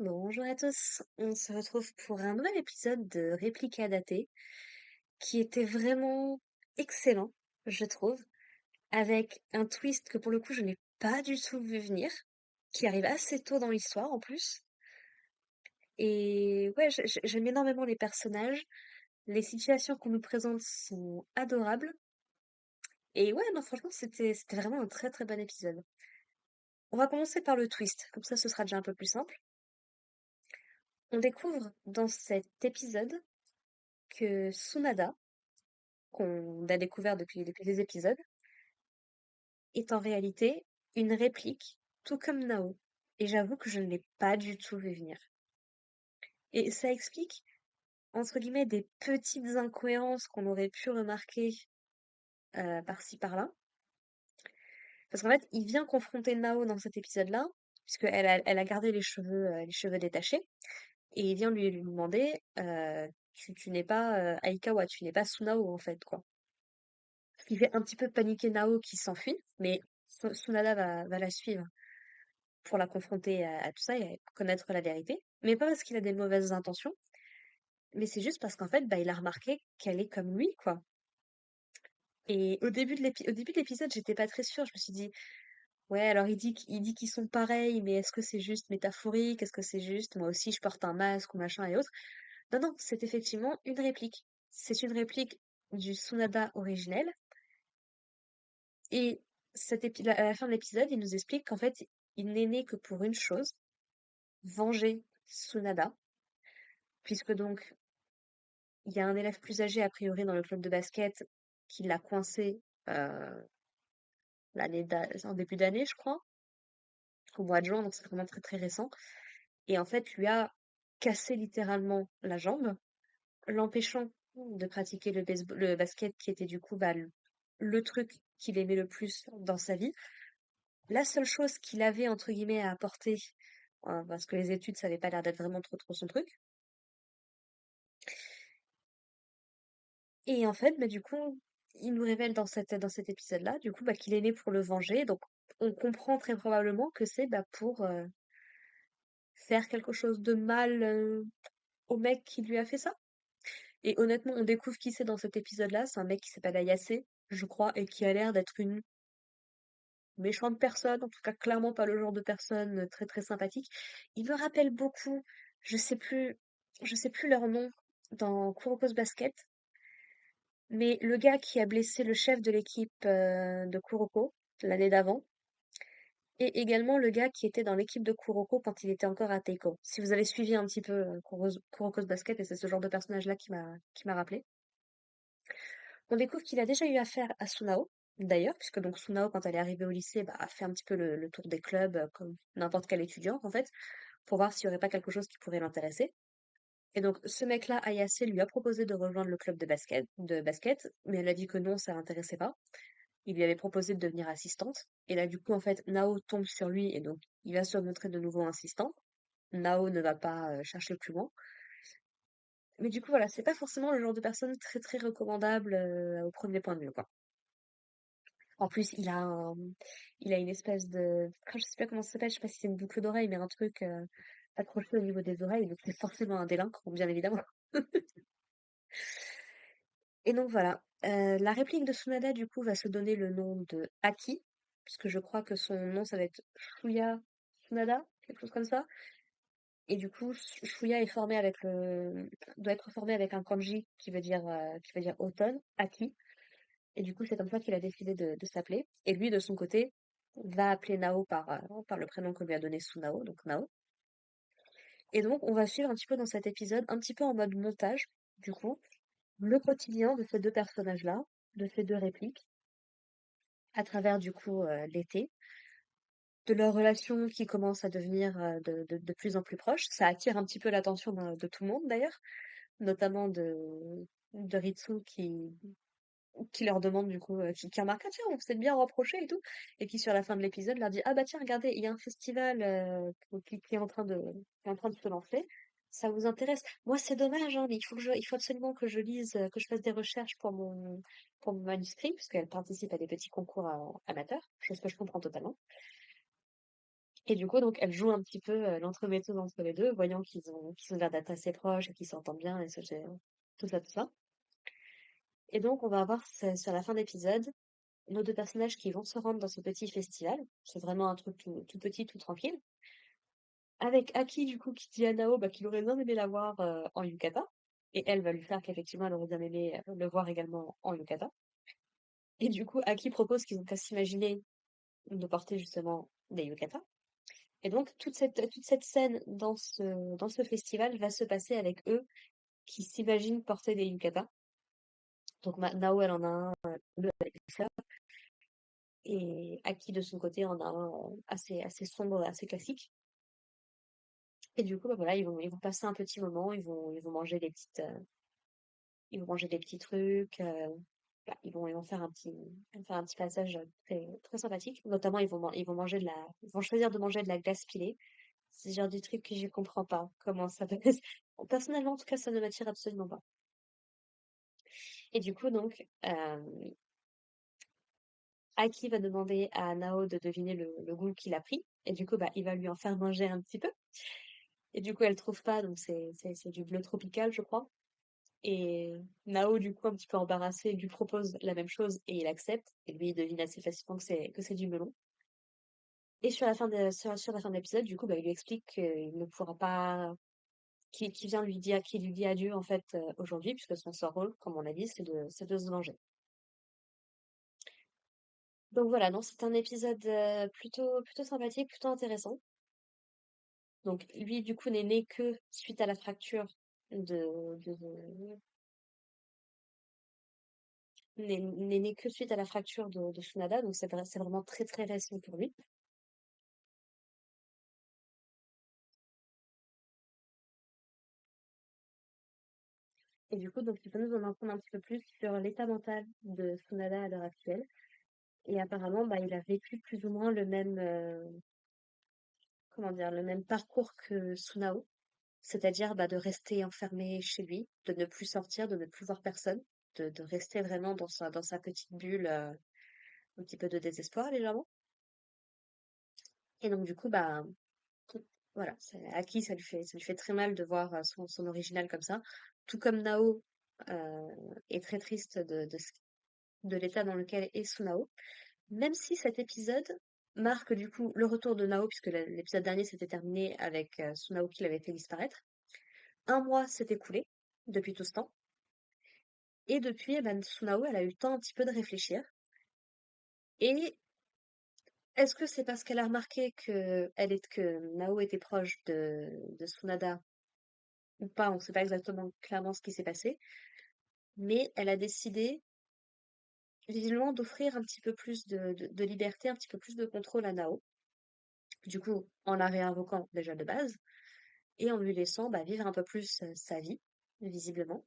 Bonjour à tous, on se retrouve pour un nouvel épisode de Réplica daté qui était vraiment excellent, je trouve, avec un twist que pour le coup je n'ai pas du tout vu venir, qui arrive assez tôt dans l'histoire en plus. Et ouais, j'aime énormément les personnages, les situations qu'on nous présente sont adorables. Et ouais, non, franchement, c'était vraiment un très très bon épisode. On va commencer par le twist, comme ça ce sera déjà un peu plus simple. On découvre dans cet épisode que Tsunada, qu'on a découvert depuis des épisodes, est en réalité une réplique, tout comme Nao. Et j'avoue que je ne l'ai pas du tout vu venir. Et ça explique, entre guillemets, des petites incohérences qu'on aurait pu remarquer par-ci par-là. Parce qu'en fait, il vient confronter Nao dans cet épisode-là, puisqu'elle a gardé les cheveux détachés, et il vient lui demander, tu n'es pas Aikawa, tu n'es pas Tsunao en fait, quoi. Ce qui fait un petit peu paniquer Nao qui s'enfuit, mais Tsunada va la suivre pour la confronter à tout ça et à connaître la vérité. Mais pas parce qu'il a des mauvaises intentions, mais c'est juste parce qu'en fait, bah, il a remarqué qu'elle est comme lui, quoi. Et au début de l'épisode, j'étais pas très sûre. Je me suis dit, ouais, alors il dit qu'ils sont pareils, mais est-ce que c'est juste métaphorique? Est-ce que c'est juste, moi aussi, je porte un masque ou machin et autres? Non, non, c'est effectivement une réplique. C'est une réplique du Tsunada originel. Et à la fin de l'épisode, il nous explique qu'en fait, il n'est né que pour une chose, venger Tsunada, puisque donc il y a un élève plus âgé a priori dans le club de basket qui l'a coincé euh, en début d'année, je crois, au mois de juin, donc c'est vraiment très très récent. Et en fait, lui a cassé littéralement la jambe, l'empêchant de pratiquer le basket qui était du coup bah, le truc qu'il aimait le plus dans sa vie. La seule chose qu'il avait entre guillemets à apporter, parce que les études, ça avait pas l'air d'être vraiment trop trop son truc. Et en fait, bah, du coup, il nous révèle dans cet épisode-là, du coup, bah, qu'il est né pour le venger. Donc, on comprend très probablement que c'est bah, pour faire quelque chose de mal au mec qui lui a fait ça. Et honnêtement, on découvre qui c'est dans cet épisode-là. C'est un mec qui s'appelle Ayase, je crois, et qui a l'air d'être une méchante personne, en tout cas clairement pas le genre de personne très très sympathique. Il me rappelle beaucoup, je sais plus, je sais plus leur nom dans Kuroko's Basket, mais le gars qui a blessé le chef de l'équipe de Kuroko l'année d'avant, et également le gars qui était dans l'équipe de Kuroko quand il était encore à Teiko. Si vous avez suivi un petit peu Kuroko's Basket, et c'est ce genre de personnage-là qui m'a rappelé. On découvre qu'il a déjà eu affaire à Sunao, d'ailleurs, puisque donc Sunao, quand elle est arrivée au lycée, bah, a fait un petit peu le tour des clubs, comme n'importe quel étudiant, en fait, pour voir s'il n'y aurait pas quelque chose qui pourrait l'intéresser. Et donc, ce mec-là, Ayase, lui a proposé de rejoindre le club de basket, mais elle a dit que non, ça l'intéressait pas. Il lui avait proposé de devenir assistante. Et là, du coup, en fait, Nao tombe sur lui et donc il va se montrer de nouveau insistant. Nao ne va pas chercher plus loin. Mais du coup, voilà, c'est pas forcément le genre de personne très très recommandable au premier point de vue, quoi. En plus, il a une espèce je sais pas comment ça s'appelle, je sais pas si c'est une boucle d'oreille, mais un truc accroché au niveau des oreilles, donc c'est forcément un délinquant, bien évidemment. Et donc voilà, la réplique de Tsunada, du coup, va se donner le nom de Aki, puisque je crois que son nom, ça va être Shuya Tsunada, quelque chose comme ça. Et du coup, Shuya est doit être formé avec un kanji qui veut dire automne, Aki. Et du coup, c'est comme ça qu'il a décidé de s'appeler. Et lui, de son côté, va appeler Nao par le prénom que lui a donné Sunao, donc Nao. Et donc, on va suivre un petit peu dans cet épisode, un petit peu en mode montage, du coup, le quotidien de ces deux personnages-là, de ces deux répliques, à travers, du coup, l'été, de leur relation qui commence à devenir de plus en plus proche. Ça attire un petit peu l'attention de tout le monde, d'ailleurs, notamment de Ritsu qui leur demande du coup, qui remarque: «Ah tiens, on s'est bien rapprochés et tout», et qui sur la fin de l'épisode leur dit: «Ah bah tiens, regardez, il y a un festival qui est en train de se lancer. Ça vous intéresse? Moi, c'est dommage, hein, mais il faut absolument que je lise, que je fasse des recherches pour mon manuscrit», parce qu'elle participe à des petits concours amateurs, chose que je comprends totalement. Et du coup, donc, elle joue un petit peu l'entremetteuse entre les deux, voyant qu'ils ont l'air d'être assez proches et qu'ils s'entendent bien et tout ça, tout ça. Et donc, on va avoir sur la fin d'épisode nos deux personnages qui vont se rendre dans ce petit festival. C'est vraiment un truc tout petit, tout tranquille. Avec Aki, du coup, qui dit à Nao qu'il aurait bien aimé la voir en yukata. Et elle va lui faire qu'effectivement, elle aurait bien aimé le voir également en yukata. Et du coup, Aki propose qu'ils ont qu'à s'imaginer de porter justement des yukata. Et donc, toute cette scène dans ce festival va se passer avec eux qui s'imaginent porter des yukata. Donc, Nao, elle en a un bleu avec des fleurs. Et Aki, de son côté, en a un assez sombre, assez classique. Et du coup, bah, voilà, ils vont passer un petit moment, ils vont manger des petits trucs, bah, ils vont faire un petit passage très, très sympathique. Notamment, ils vont manger ils vont choisir de manger de la glace pilée. C'est le genre du truc que je comprends pas. Comment ça peut... Personnellement, en tout cas, ça ne m'attire absolument pas. Et du coup, donc, Aki va demander à Nao de deviner le goût qu'il a pris. Et du coup, bah, il va lui en faire manger un petit peu. Et du coup, elle trouve pas, donc c'est du bleu tropical, je crois. Et Nao, du coup, un petit peu embarrassé, lui propose la même chose et il accepte. Et lui, il devine assez facilement que c'est du melon. Et sur la fin de l'épisode, du coup, bah, il lui explique qu'il ne pourra pas, qu'il lui dit adieu, en fait, aujourd'hui, puisque son rôle, comme on l'a dit, c'est de se venger. Donc voilà, non, c'est un épisode plutôt sympathique, plutôt intéressant. Donc lui, du coup, n'est né que suite à la fracture n'est né que suite à la fracture de Tsunada, donc c'est vraiment très très récent pour lui. Et du coup, donc tu peux nous en apprendre un petit peu plus sur l'état mental de Tsunada à l'heure actuelle. Et apparemment, bah, il a vécu plus ou moins comment dire, le même parcours que Tsunao, c'est-à-dire bah, de rester enfermé chez lui, de ne plus sortir, de ne plus voir personne, de rester vraiment dans sa petite bulle, un petit peu de désespoir légèrement. Et donc du coup, bah, voilà, Aki, ça lui fait très mal de voir son original comme ça. Tout comme Nao est très triste de l'état dans lequel est Tsunao. Même si cet épisode marque du coup le retour de Nao, puisque l'épisode dernier s'était terminé avec Tsunao qui l'avait fait disparaître. Un mois s'est écoulé depuis tout ce temps. Et depuis, eh ben, Tsunao, elle a eu le temps un petit peu de réfléchir. Et est-ce que c'est parce qu'elle a remarqué que Nao était proche de Tsunada ou pas? On ne sait pas exactement clairement ce qui s'est passé. Mais elle a décidé, visiblement, d'offrir un petit peu plus de liberté, un petit peu plus de contrôle à Nao. Du coup, en la réinvoquant déjà de base et en lui laissant bah, vivre un peu plus sa vie, visiblement.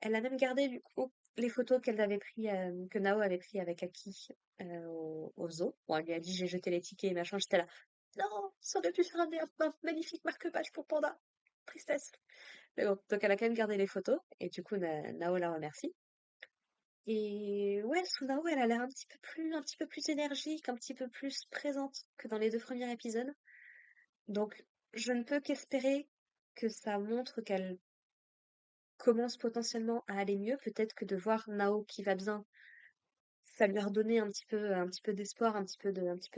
Elle a même gardé du coup les photos que Nao avait pris avec Aki au zoo. Bon, elle lui a dit j'ai jeté les tickets et machin, j'étais là. Non, ça aurait pu faire un magnifique marque-page pour Panda. Tristesse. Mais bon, donc elle a quand même gardé les photos et du coup Nao la remercie. Et ouais, Sunao, elle a l'air un petit peu plus énergique, un petit peu plus présente que dans les deux premiers épisodes. Donc, je ne peux qu'espérer que ça montre qu'elle commence potentiellement à aller mieux. Peut-être que de voir Nao qui va bien, ça lui a redonné un petit peu d'espoir, un petit peu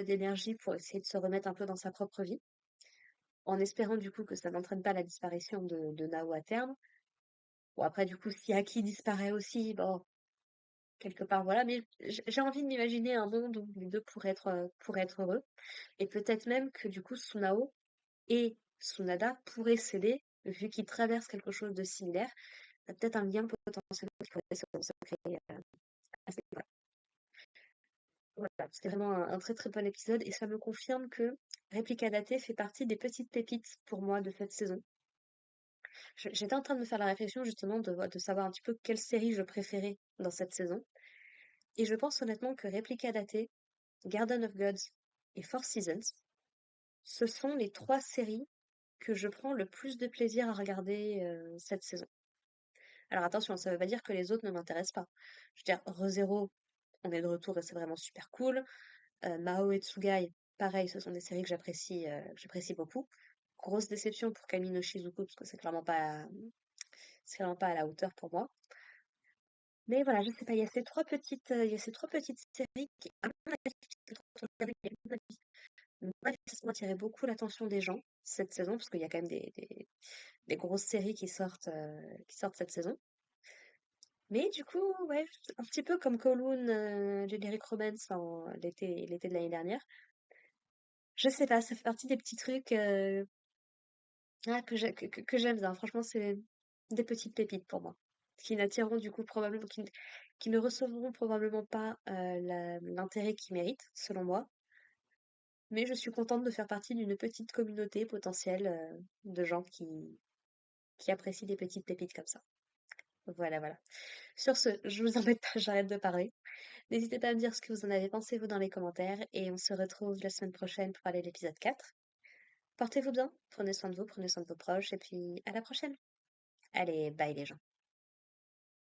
d'énergie pour essayer de se remettre un peu dans sa propre vie. En espérant du coup que ça n'entraîne pas la disparition de Nao à terme. Bon, après, du coup, si Aki disparaît aussi, bon, quelque part, voilà. Mais j'ai envie de m'imaginer un monde où les deux pourraient être heureux. Et peut-être même que du coup, Tsunao et Tsunada pourraient s'aider, vu qu'ils traversent quelque chose de similaire. Il y a peut-être un lien potentiellement qui pourrait se créer à ce niveau-là. Voilà, c'était vraiment un très très bon épisode et ça me confirme que Réplica Daté fait partie des petites pépites pour moi de cette saison. J'étais en train de me faire la réflexion justement de savoir un petit peu quelle série je préférais dans cette saison. Et je pense honnêtement que Réplica Daté, Garden of Gods et Four Seasons, ce sont les trois séries que je prends le plus de plaisir à regarder cette saison. Alors attention, ça veut pas dire que les autres ne m'intéressent pas. Je veux dire, ReZero, on est de retour et c'est vraiment super cool. Mao et Tsugai, pareil, ce sont des séries que j'apprécie beaucoup. Grosse déception pour Kami no Shizuku, parce que c'est clairement pas à la hauteur pour moi. Mais voilà, je sais pas, il y a ces trois petites séries qui, à mon avis, ces trois séries, à mon avis, manifestement attiré beaucoup l'attention des gens cette saison, parce qu'il y a quand même des grosses séries qui sortent cette saison. Mais du coup, ouais, un petit peu comme Kowloon, Generic Romance l'été de l'année dernière. Je sais pas, ça fait partie des petits trucs que j'aime bien. Franchement, c'est des petites pépites pour moi, qui n'attireront du coup probablement, qui ne recevront probablement pas l'intérêt qu'ils méritent, selon moi. Mais je suis contente de faire partie d'une petite communauté potentielle de gens qui apprécient des petites pépites comme ça. Voilà, voilà. Sur ce, je vous embête pas, j'arrête de parler. N'hésitez pas à me dire ce que vous en avez pensé, vous, dans les commentaires, et on se retrouve la semaine prochaine pour parler de l'épisode 4. Portez-vous bien, prenez soin de vous, prenez soin de vos proches, et puis à la prochaine. Allez, bye les gens.